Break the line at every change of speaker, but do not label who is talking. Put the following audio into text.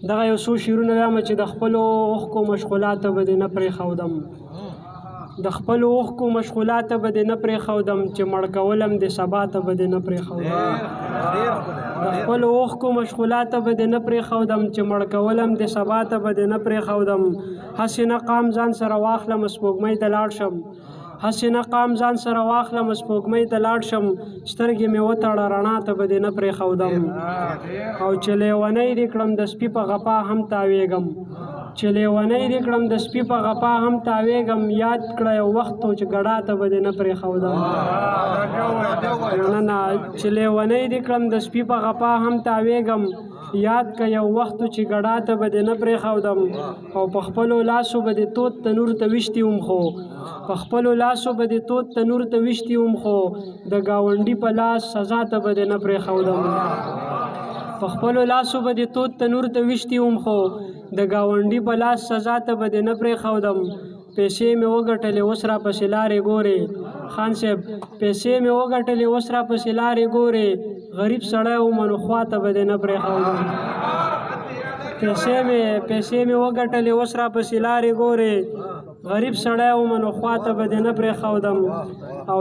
دغه یو څو شعرونه وایم چې د خپلو اوښکو مشغولاتو به دې نه پرېښودم، د خپلو اوښکو مشغولاتو به دې نه پرېښودم، چې مړ کولم دې سبا ته به دې نه پرېښودم، د خپلو اوښکو مشغولاتو به دې نه پرېښودم، چې مړ کولم دې سبا ته به دې نه پرېښودم. هسې نه قام ځان سره واخلم سپوږمۍ ته لاړ شم، هسې نه قام ځان سره واخلم سپوږمۍ ته لاړ شم، سترګې مې وتړه رڼا ته به دې نه پرېښودم. او چې لیونی دې کړم د سپي په غپا هم تاویږم، چې لیونی دې کړم د سپي په غپا هم تاویږم، یاد کړه یو وخت و چې ګډا ته به دې نه پرېښودم. مننه. چې لیونی دې کړم د سپي په غپا هم تاویږم، یاد که یو وخت چې ګډا ته به دې نه پرېښودم. او په خپلو لاسو به دې تود تنور ته ویشتي وم، خو په خپلو لاسو به دې تود تنور ته ویشتي وم، خو د ګاونډي په لاس سزا ته به دې نه پرېښودم. په خپلو لاسو به دې تود تنور ته ویشتي وم، خو د ګاونډي په لاس سزا ته به دې نه پرېښودم. پیسې مې وګټلې اوس راپسې لارې ګورې، خان صاحب پیسې مې وګټلې اوس راپسې لارې ګورې، غریب سړی وم نو خوا ته به دې نه پرېښودم. پیسې مې وګټلې اوس راپسې لارې ګورې، غریب سړی وم نو خوا ته به دې نه پرېښودم. او